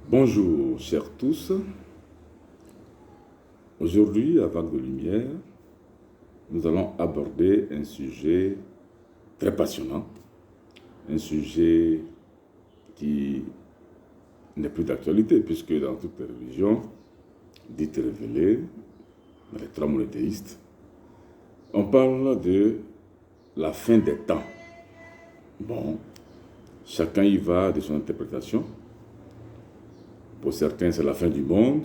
Bonjour, chers tous. Aujourd'hui, à Vague de Lumière, nous allons aborder un sujet très passionnant, un sujet qui n'est plus d'actualité, puisque dans toutes les religions dites révélées, dans les trois monothéistes, on parle de la fin des temps. Bon, chacun y va de son interprétation. Pour certains, c'est la fin du monde.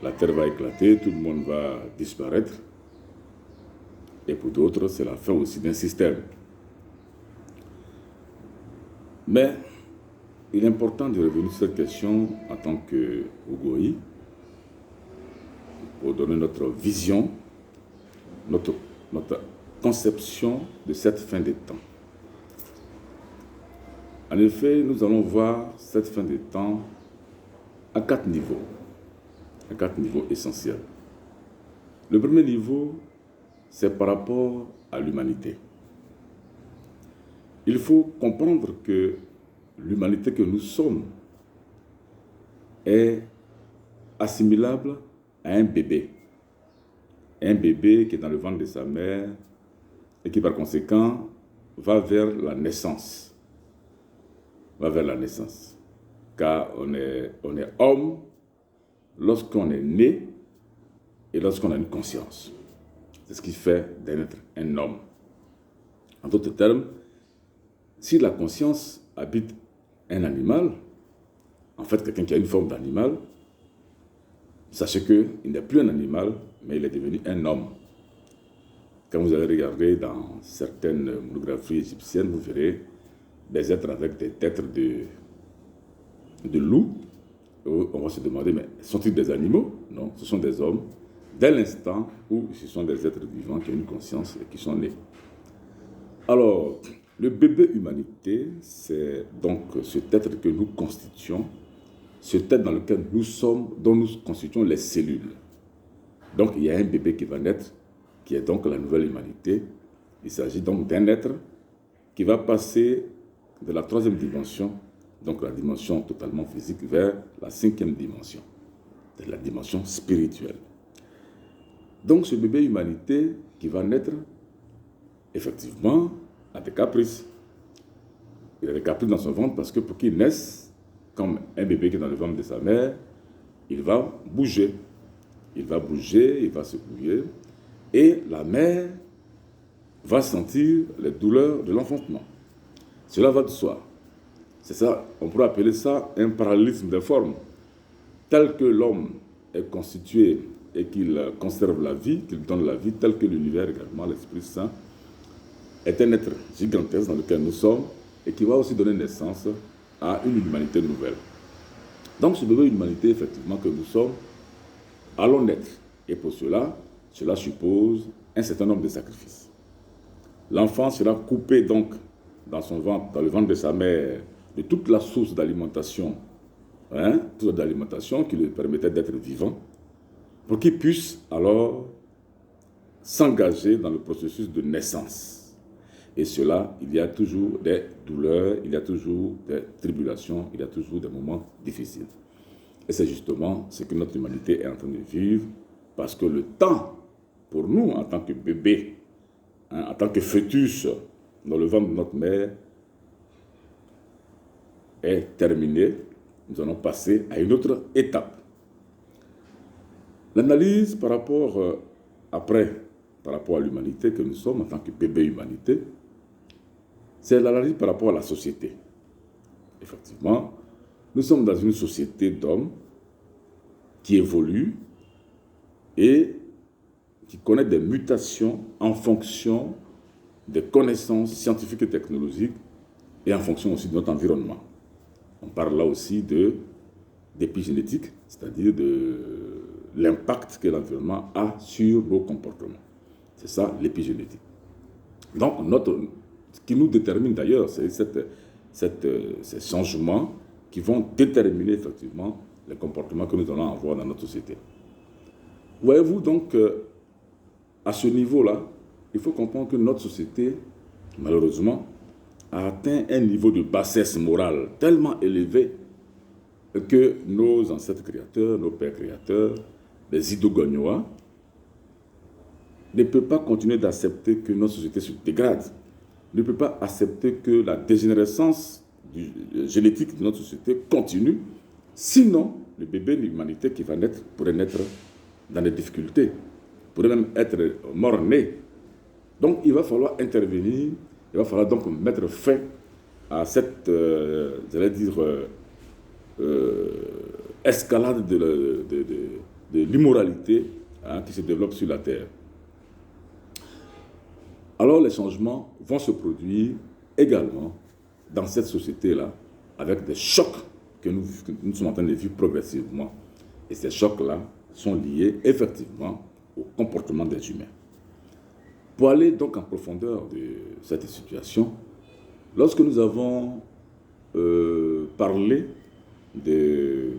La terre va éclater, tout le monde va disparaître. Et pour d'autres, c'est la fin aussi d'un système. Mais il est important de revenir sur cette question en tant que Ougoï, pour donner notre vision, notre conception de cette fin des temps. En effet, nous allons voir cette fin des temps à quatre niveaux essentiels. Le premier niveau, c'est par rapport à l'humanité. Il faut comprendre que l'humanité que nous sommes est assimilable à un bébé. Un bébé qui est dans le ventre de sa mère et qui par conséquent va vers la naissance. Car on est homme lorsqu'on est né et lorsqu'on a une conscience. C'est ce qui fait d'être un homme. En d'autres termes, si la conscience habite un animal, en fait quelqu'un qui a une forme d'animal, sachez qu'il n'est plus un animal, mais il est devenu un homme. Quand vous allez regarder dans certaines monographies égyptiennes, vous verrez des êtres avec des têtes de loup. On va se demander, mais sont-ils des animaux? Non, ce sont des hommes, dès l'instant où ce sont des êtres vivants qui ont une conscience et qui sont nés. Alors, le bébé humanité, c'est donc cet être que nous constituons, cet être dans lequel nous sommes, dont nous constituons les cellules. Donc, il y a un bébé qui va naître, qui est donc la nouvelle humanité. Il s'agit donc d'un être qui va passer de la troisième dimension, donc la dimension totalement physique, vers la cinquième dimension, c'est la dimension spirituelle. Donc ce bébé humanité qui va naître, effectivement, a des caprices. Il a des caprices dans son ventre parce que pour qu'il naisse, comme un bébé qui est dans le ventre de sa mère, il va bouger. Il va bouger, il va se bouger, et la mère va sentir les douleurs de l'enfantement. Cela va de soi. C'est ça, on pourrait appeler ça un parallélisme des formes. Tel que l'homme est constitué et qu'il conserve la vie, qu'il donne la vie, tel que l'univers également, l'Esprit Saint, est un être gigantesque dans lequel nous sommes et qui va aussi donner naissance à une humanité nouvelle. Donc ce bébé humanité, effectivement, que nous sommes, allons naître. Et pour cela suppose un certain nombre de sacrifices. L'enfant sera coupé donc dans son ventre, dans le ventre de sa mère, de toute la source d'alimentation, toute d'alimentation qui lui permettait d'être vivant, pour qu'il puisse alors s'engager dans le processus de naissance. Et cela, il y a toujours des douleurs, il y a toujours des tribulations, il y a toujours des moments difficiles. Et c'est justement ce que notre humanité est en train de vivre, parce que le temps, pour nous, en tant que bébé, en tant que fœtus, dans le ventre de notre mère, est terminé. Nous allons passer à une autre étape. L'analyse par rapport à l'humanité que nous sommes en tant que bébé humanité, c'est l'analyse par rapport à la société. Effectivement, nous sommes dans une société d'hommes qui évolue et qui connaît des mutations en fonction des connaissances scientifiques et technologiques et en fonction aussi de notre environnement. On parle là aussi d'épigénétique, c'est-à-dire de l'impact que l'environnement a sur nos comportements. C'est ça l'épigénétique. Donc, ce qui nous détermine d'ailleurs, c'est ces changements qui vont déterminer effectivement les comportements que nous allons avoir dans notre société. Voyez-vous donc, à ce niveau-là, il faut comprendre que notre société, malheureusement, a atteint un niveau de bassesse morale tellement élevé que nos ancêtres créateurs, nos pères créateurs, les Ido-Gognois, ne peuvent pas continuer d'accepter que notre société se dégrade, ne peut pas accepter que la dégénérescence génétique de notre société continue, sinon le bébé de l'humanité qui va naître pourrait naître dans des difficultés, pourrait même être mort-né. Donc il va falloir intervenir, il va falloir donc mettre fin à cette, j'allais dire, escalade de l'immoralité qui se développe sur la Terre. Alors les changements vont se produire également dans cette société-là avec des chocs que nous sommes en train de vivre progressivement. Et ces chocs-là sont liés effectivement au comportement des humains. Pour aller donc en profondeur de cette situation, lorsque nous avons parlé du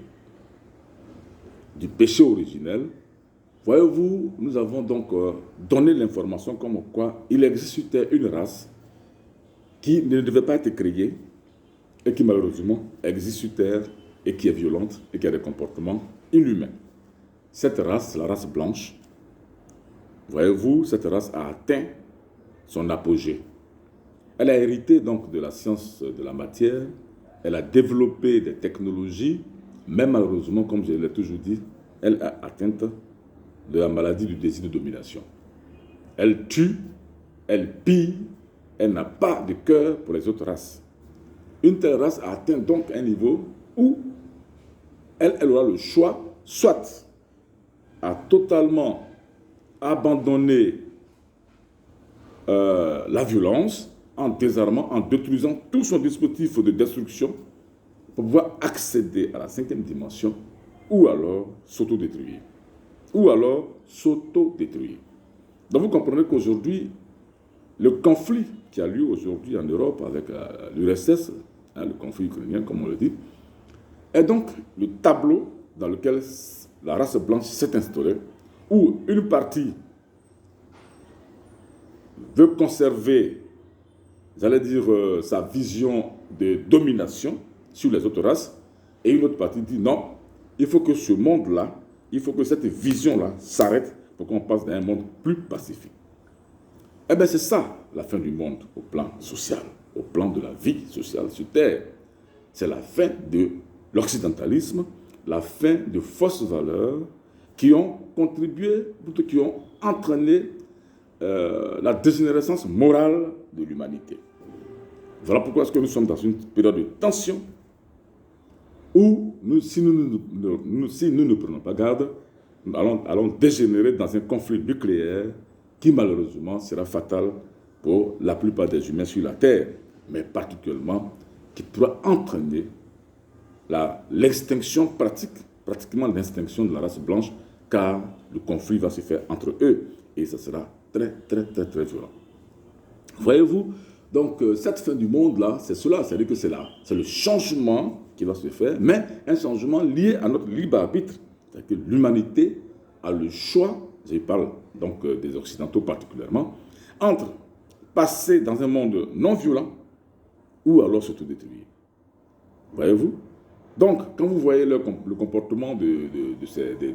péché originel, voyez-vous, nous avons donc donné l'information comme quoi il existait une race qui ne devait pas être créée et qui malheureusement existe sur Terre et qui est violente et qui a des comportements inhumains. Cette race, la race blanche, voyez-vous, cette race a atteint son apogée. Elle a hérité donc de la science de la matière, elle a développé des technologies, mais malheureusement, comme je l'ai toujours dit, elle a atteint de la maladie du désir de domination. Elle tue, elle pille, elle n'a pas de cœur pour les autres races. Une telle race a atteint donc un niveau où elle aura le choix, soit à totalement abandonner la violence en désarmant, en détruisant tout son dispositif de destruction pour pouvoir accéder à la 5e dimension, ou alors s'autodétruire. Donc vous comprenez qu'aujourd'hui, le conflit qui a lieu aujourd'hui en Europe avec l'URSS, le conflit ukrainien comme on le dit, est donc le tableau dans lequel la race blanche s'est instaurée, où une partie veut conserver, j'allais dire, sa vision de domination sur les autres races, et une autre partie dit non, il faut que ce monde-là, il faut que cette vision-là s'arrête pour qu'on passe dans un monde plus pacifique. Eh bien, c'est ça la fin du monde au plan social, au plan de la vie sociale sur Terre. C'est la fin de l'occidentalisme, la fin de fausses valeurs qui ont contribué, plutôt qui ont entraîné la dégénérescence morale de l'humanité. Voilà pourquoi est-ce que nous sommes dans une période de tension où, si nous ne prenons pas garde, nous allons dégénérer dans un conflit nucléaire qui malheureusement sera fatal pour la plupart des humains sur la Terre, mais particulièrement qui pourra entraîner l'extinction pratiquement l'extinction de la race blanche, car le conflit va se faire entre eux et ça sera très, très, très, très violent. Voyez-vous, donc cette fin du monde-là, c'est cela, c'est-à-dire que c'est le changement qui va se faire, mais un changement lié à notre libre arbitre. C'est-à-dire que l'humanité a le choix, je parle donc des Occidentaux particulièrement, entre passer dans un monde non violent ou alors s'autodétruire. Voyez-vous? Donc, quand vous voyez le comportement de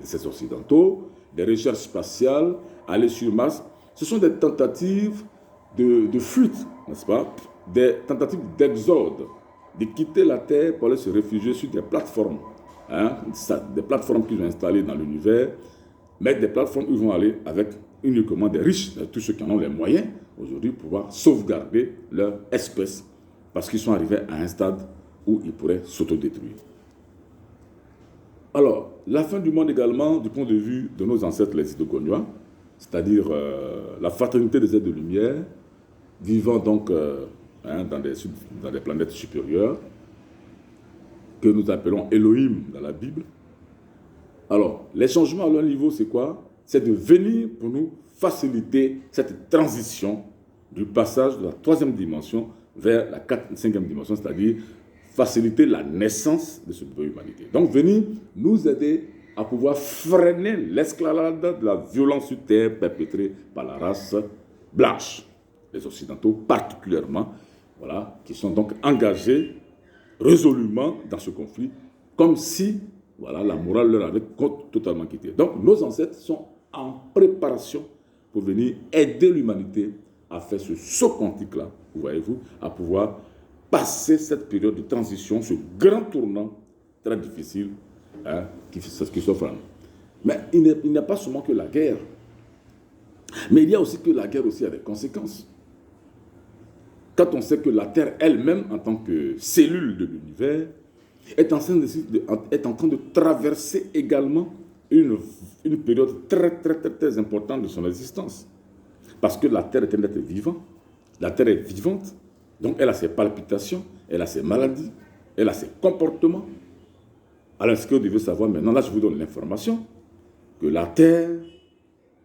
ces Occidentaux, des recherches spatiales, aller sur Mars, ce sont des tentatives de fuite, n'est-ce pas? Des tentatives d'exode, de quitter la Terre pour aller se réfugier sur des plateformes. Des plateformes qu'ils ont installées dans l'univers, mais des plateformes où ils vont aller avec uniquement des riches, tous ceux qui en ont les moyens aujourd'hui pour pouvoir sauvegarder leur espèce, parce qu'ils sont arrivés à un stade où ils pourraient s'autodétruire. Alors, la fin du monde également, du point de vue de nos ancêtres les Ido-Gognois, c'est-à-dire la fraternité des êtres de lumière, vivant donc dans des planètes supérieures, que nous appelons Elohim dans la Bible. Alors, les changements à leur niveau, c'est quoi? C'est de venir pour nous faciliter cette transition du passage de la 3e dimension vers la 5e dimension, c'est-à-dire faciliter la naissance de cette nouvelle humanité. Donc, venir nous aider à pouvoir freiner l'escalade de la violence sur Terre perpétrée par la race blanche. Les Occidentaux particulièrement, voilà, qui sont donc engagés résolument dans ce conflit Comme si, voilà, la morale leur avait totalement quitté. Donc, nos ancêtres sont en préparation pour venir aider l'humanité à faire ce saut quantique-là, voyez-vous, à pouvoir passer cette période de transition, ce grand tournant très difficile qui s'offre à nous. Mais il n'y a pas seulement que la guerre, mais il y a aussi que la guerre aussi a des conséquences. Quand on sait que la Terre elle-même, en tant que cellule de l'univers, est en train de traverser également une période très importante de son existence. Parce que la Terre est un être vivant, la Terre est vivante, donc elle a ses palpitations, elle a ses maladies, elle a ses comportements. Alors, ce que vous devez savoir maintenant, là je vous donne l'information, que la Terre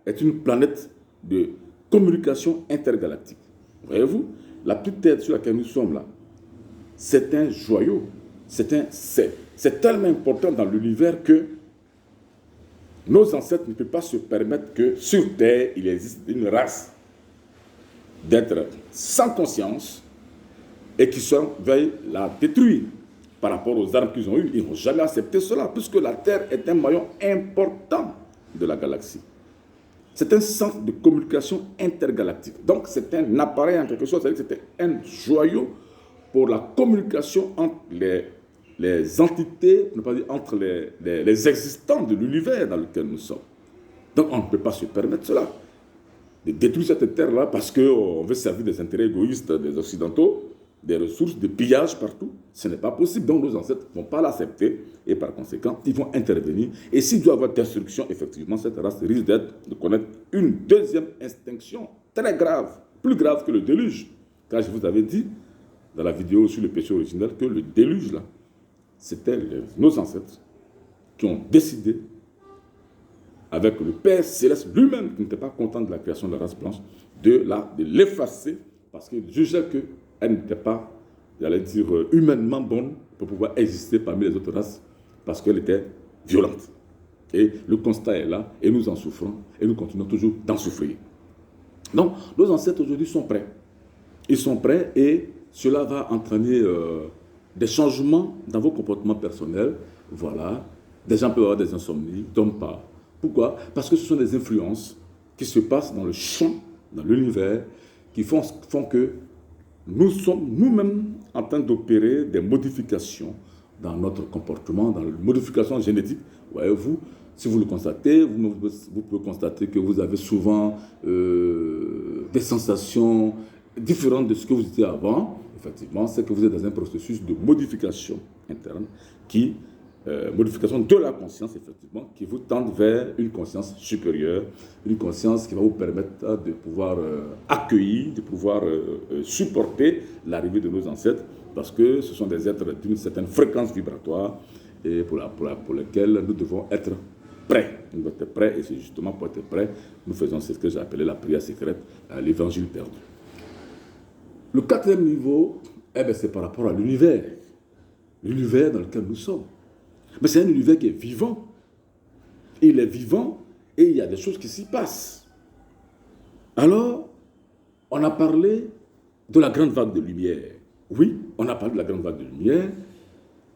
est une planète de communication intergalactique. Voyez-vous, la petite Terre sur laquelle nous sommes là, c'est un joyau, c'est tellement important dans l'univers que nos ancêtres ne peuvent pas se permettre que sur Terre, il existe une race d'êtres sans conscience et qui veuillent la détruire par rapport aux armes qu'ils ont eues. Ils n'ont jamais accepté cela, puisque la Terre est un maillon important de la galaxie. C'est un centre de communication intergalactique. Donc, c'est un appareil en quelque sorte, c'est-à-dire que c'est un joyau pour la communication entre les entités, pour ne pas dire entre les existants de l'univers dans lequel nous sommes. Donc, on ne peut pas se permettre cela, de détruire cette terre-là parce qu'on veut servir des intérêts égoïstes des Occidentaux, des ressources, des pillages partout. Ce n'est pas possible. Donc, nos ancêtres ne vont pas l'accepter et par conséquent, ils vont intervenir. Et s'il doit y avoir destruction, effectivement, cette race risque de connaître une deuxième extinction très grave, plus grave que le déluge. Car je vous avais dit dans la vidéo sur le péché originel que le déluge, là, c'était nos ancêtres qui ont décidé, avec le Père Céleste lui-même, qui n'était pas content de la création de la race blanche, de l'effacer, parce qu'il jugeait qu'elle n'était pas, j'allais dire, humainement bonne pour pouvoir exister parmi les autres races, parce qu'elle était violente. Et le constat est là, et nous en souffrons, et nous continuons toujours d'en souffrir. Donc, nos ancêtres aujourd'hui sont prêts. Ils sont prêts, et cela va entraîner des changements dans vos comportements personnels. Voilà. Des gens peuvent avoir des insomnies, d'autres pas. Pourquoi? Parce que ce sont des influences qui se passent dans le champ, dans l'univers, qui font que nous sommes nous-mêmes en train d'opérer des modifications dans notre comportement, dans la modification génétique. Voyez-vous, si vous le constatez, vous pouvez constater que vous avez souvent des sensations différentes de ce que vous étiez avant. Effectivement, c'est que vous êtes dans un processus de modification interne modification de la conscience, effectivement, qui vous tente vers une conscience supérieure, une conscience qui va vous permettre de pouvoir accueillir, de pouvoir supporter l'arrivée de nos ancêtres, parce que ce sont des êtres d'une certaine fréquence vibratoire et pour lesquels nous devons être prêts. Nous devons être prêts, et c'est justement pour être prêts, nous faisons ce que j'ai appelé la prière secrète, l'évangile perdu. Le quatrième niveau, c'est par rapport à l'univers dans lequel nous sommes. Mais c'est un univers qui est vivant. Il est vivant et il y a des choses qui s'y passent. Alors, on a parlé de la grande vague de lumière. Oui, on a parlé de la grande vague de lumière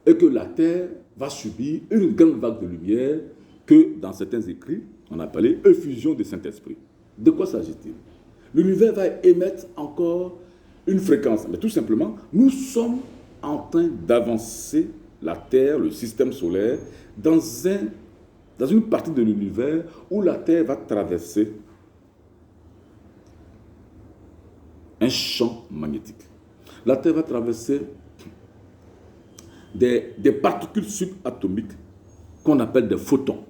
et que la Terre va subir une grande vague de lumière que, dans certains écrits, on a appelé effusion du Saint-Esprit. De quoi s'agit-il? L'univers va émettre encore une fréquence. Mais tout simplement, nous sommes en train d'avancer la Terre, le système solaire, dans une partie de l'univers où la Terre va traverser un champ magnétique. La Terre va traverser des particules subatomiques qu'on appelle des photons.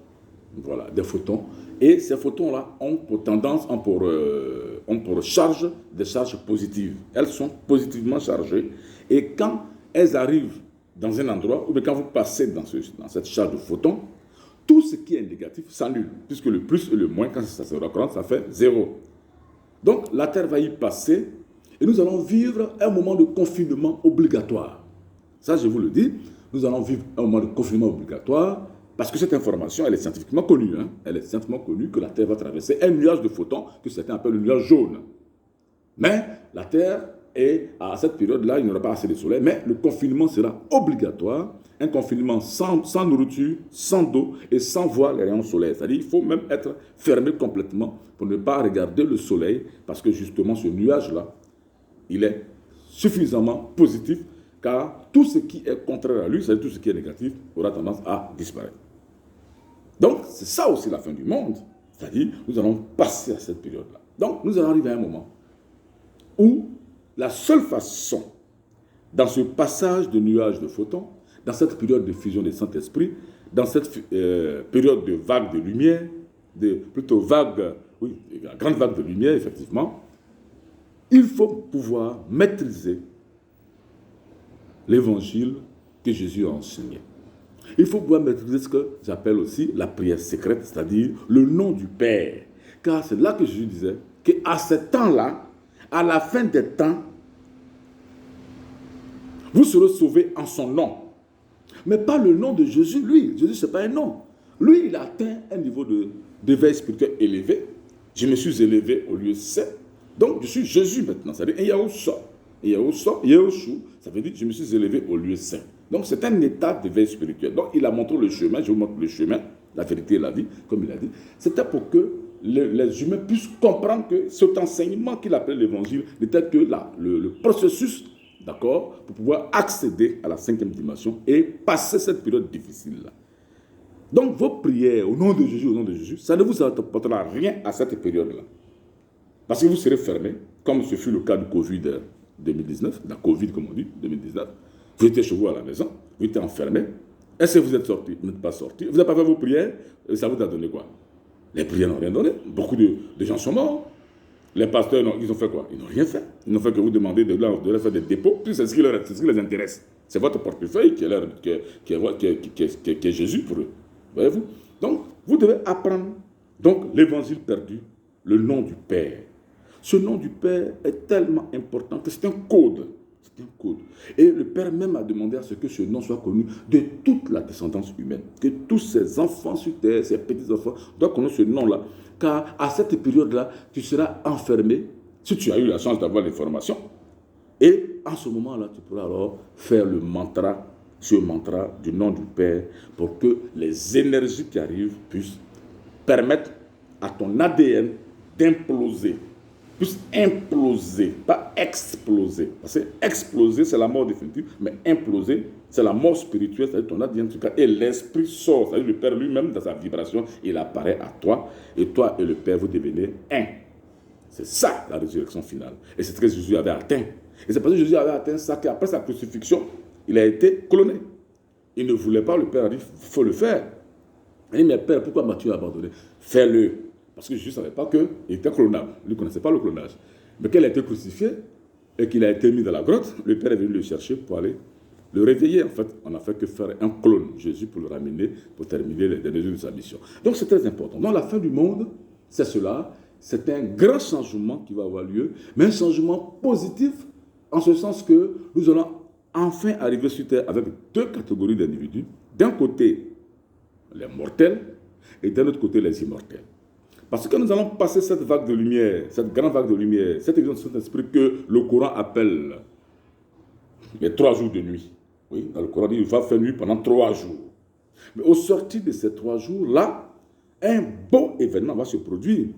Voilà, des photons. Et ces photons-là ont pour tendance, ont pour charge des charges positives. Elles sont positivement chargées. Et quand elles arrivent dans un endroit, ou bien quand vous passez dans cette charge de photons, tout ce qui est négatif s'annule, puisque le plus et le moins, quand ça se rencontre, ça fait 0. Donc la Terre va y passer, et nous allons vivre un moment de confinement obligatoire. Ça, je vous le dis, nous allons vivre un moment de confinement obligatoire, parce que cette information, elle est scientifiquement connue. Elle est scientifiquement connue que la Terre va traverser un nuage de photons, que certains appellent le nuage jaune. Mais la Terre Et à cette période-là, il n'y aura pas assez de soleil, mais le confinement sera obligatoire. Un confinement sans nourriture, sans eau et sans voir les rayons solaires. C'est-à-dire qu'il faut même être fermé complètement pour ne pas regarder le soleil, parce que justement ce nuage-là, il est suffisamment positif, car tout ce qui est contraire à lui, c'est-à-dire tout ce qui est négatif, aura tendance à disparaître. Donc c'est ça aussi la fin du monde. C'est-à-dire nous allons passer à cette période-là. Donc nous allons arriver à un moment où la seule façon, dans ce passage de nuages de photons, dans cette période de fusion des Saint-Esprit, dans cette période de vague de lumière, grande vague de lumière, effectivement, il faut pouvoir maîtriser l'évangile que Jésus a enseigné. Il faut pouvoir maîtriser ce que j'appelle aussi la prière secrète, c'est-à-dire le nom du Père. Car c'est là que Jésus disait qu'à ce temps-là, à la fin des temps, vous serez sauvés en son nom. Mais pas le nom de Jésus, lui. Jésus, ce n'est pas un nom. Lui, il a atteint un niveau d'éveil spirituel élevé. Je me suis élevé au lieu saint. Donc, je suis Jésus maintenant. C'est-à-dire, Yahushu, ça veut dire que je me suis élevé au lieu saint. Donc, c'est un état d'éveil spirituel. Donc, il a montré le chemin. Je vous montre le chemin, la vérité et la vie, comme il a dit. C'était pour que les humains puissent comprendre que cet enseignement qu'il appelle l'évangile n'était que le processus, d'accord, pour pouvoir accéder à la 5e dimension et passer cette période difficile-là. Donc, vos prières au nom de Jésus, ça ne vous apportera rien à cette période-là. Parce que vous serez fermés, comme ce fut le cas du Covid 2019, la Covid comme on dit, 2019. Vous étiez chez vous à la maison, vous étiez enfermés. Est-ce que vous êtes sortis? Vous n'êtes pas sortis. Vous n'avez pas fait vos prières, et ça vous a donné quoi? Les prières n'ont rien donné. Beaucoup de gens sont morts. Les pasteurs, ils ont fait quoi? Ils n'ont rien fait. Ils n'ont fait que vous demander de leur faire des dépôts. Puis c'est ce qui les intéresse. C'est votre portefeuille qui est Jésus pour eux. Voyez-vous? Donc, vous devez apprendre. Donc, l'évangile perdu, le nom du Père. Ce nom du Père est tellement important que c'est un code. C'est un code. Et le Père même a demandé à ce que ce nom soit connu de toute la descendance humaine. Que tous ses enfants sur terre, ses petits-enfants, doivent connaître ce nom-là. Car à cette période-là, tu seras enfermé, si tu as eu la chance d'avoir l'information. Et en ce moment-là, tu pourras alors faire le mantra, ce mantra du nom du Père, pour que les énergies qui arrivent puissent permettre à ton ADN d'imploser. Puisse imploser, pas exploser. Parce que exploser, c'est la mort définitive, mais imploser, c'est la mort spirituelle, c'est-à-dire ton ADN, et l'esprit sort, c'est-à-dire le Père lui-même, dans sa vibration, il apparaît à toi, et toi et le Père, vous devenez un. C'est ça, la résurrection finale. Et c'est ce que Jésus avait atteint. Et c'est parce que Jésus avait atteint ça qu'après sa crucifixion, il a été cloné. Il ne voulait pas, le Père a dit, il faut le faire. Il dit, mais Père, pourquoi m'as-tu abandonné? Fais-le. Parce que Jésus ne savait pas qu'il était clonable. Il ne connaissait pas le clonage. Mais quand il a été crucifié et qu'il a été mis dans la grotte, le Père est venu le chercher pour aller le réveiller. En fait, on n'a fait que faire un clone, Jésus, pour le ramener, pour terminer les derniers jours de sa mission. Donc c'est très important. Dans la fin du monde, c'est cela. C'est un grand changement qui va avoir lieu, mais un changement positif, en ce sens que nous allons enfin arriver sur Terre avec deux catégories d'individus. D'un côté, les mortels, et d'un autre côté, les immortels. Parce que nous allons passer cette vague de lumière, cette grande vague de lumière, cette évidence de Saint-Esprit que le Coran appelle les 3 jours de nuit. Oui, dans le Coran, il va faire nuit pendant 3 jours. Mais au sortir de ces 3 jours-là, un beau événement va se produire.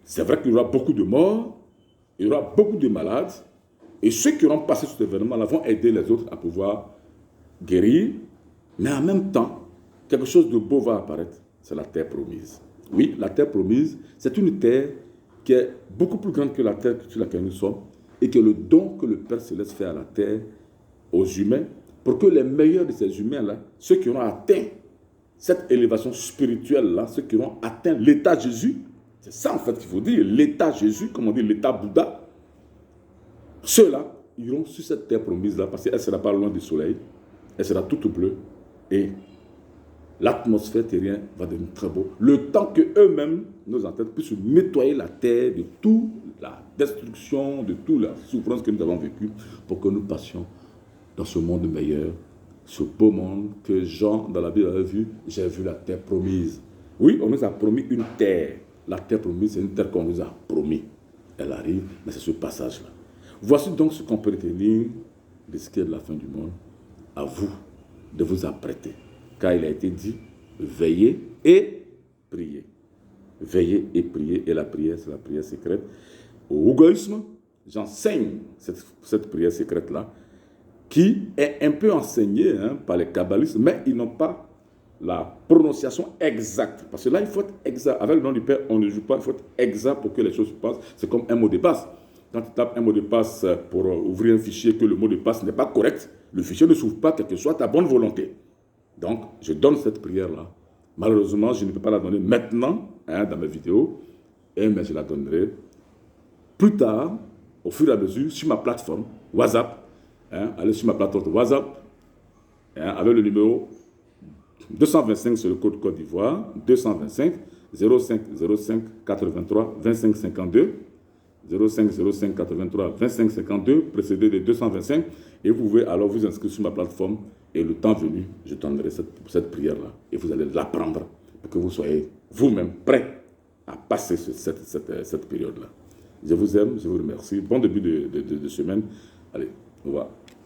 C'est vrai qu'il y aura beaucoup de morts, il y aura beaucoup de malades, et ceux qui auront passé cet événement-là vont aider les autres à pouvoir guérir, mais en même temps, quelque chose de beau va apparaître, c'est la terre promise. Oui, la terre promise, c'est une terre qui est beaucoup plus grande que la terre sur laquelle nous sommes et qui est le don que le Père Céleste fait à la terre, aux humains, pour que les meilleurs de ces humains-là, ceux qui auront atteint cette élévation spirituelle-là, ceux qui auront atteint l'état Jésus, c'est ça en fait qu'il faut dire, l'état Jésus, comme on dit l'état Bouddha, ceux-là iront sur cette terre promise-là parce qu'elle ne sera pas loin du soleil, elle sera toute bleue et l'atmosphère terrienne va devenir très beau. Le temps qu'eux-mêmes, nos ancêtres, puissent nettoyer la terre de toute la destruction, de toute la souffrance que nous avons vécue, pour que nous passions dans ce monde meilleur, ce beau monde que Jean, dans la Bible, avait vu. J'ai vu la terre promise. Oui, on nous a promis une terre. La terre promise, c'est une terre qu'on nous a promis. Elle arrive, mais c'est ce passage-là. Voici donc ce qu'on peut retenir de ce qui est de la fin du monde. À vous de vous apprêter. Car il a été dit, veillez et priez. Veillez et priez. Et la prière, c'est la prière secrète. Au Ougaïsme, j'enseigne cette prière secrète-là, qui est un peu enseignée par les kabbalistes, mais ils n'ont pas la prononciation exacte. Parce que là, il faut être exact. Avec le nom du Père, on ne joue pas, il faut être exact pour que les choses se passent. C'est comme un mot de passe. Quand tu tapes un mot de passe pour ouvrir un fichier, que le mot de passe n'est pas correct, le fichier ne s'ouvre pas, quelle que soit ta bonne volonté. Donc, je donne cette prière-là. Malheureusement, je ne peux pas la donner maintenant, dans mes vidéos, mais je la donnerai plus tard, au fur et à mesure, sur ma plateforme WhatsApp. Allez sur ma plateforme WhatsApp, avec le numéro 225 sur le code Côte d'Ivoire, 225 05 05 83 25 52. 05 05 83 25 52, précédé de 225, et vous pouvez alors vous inscrire sur ma plateforme, et le temps venu, je donnerai cette prière-là, et vous allez l'apprendre, pour que vous soyez vous-même prêts à passer cette période-là. Je vous aime, je vous remercie. Bon début de semaine. Allez, au revoir.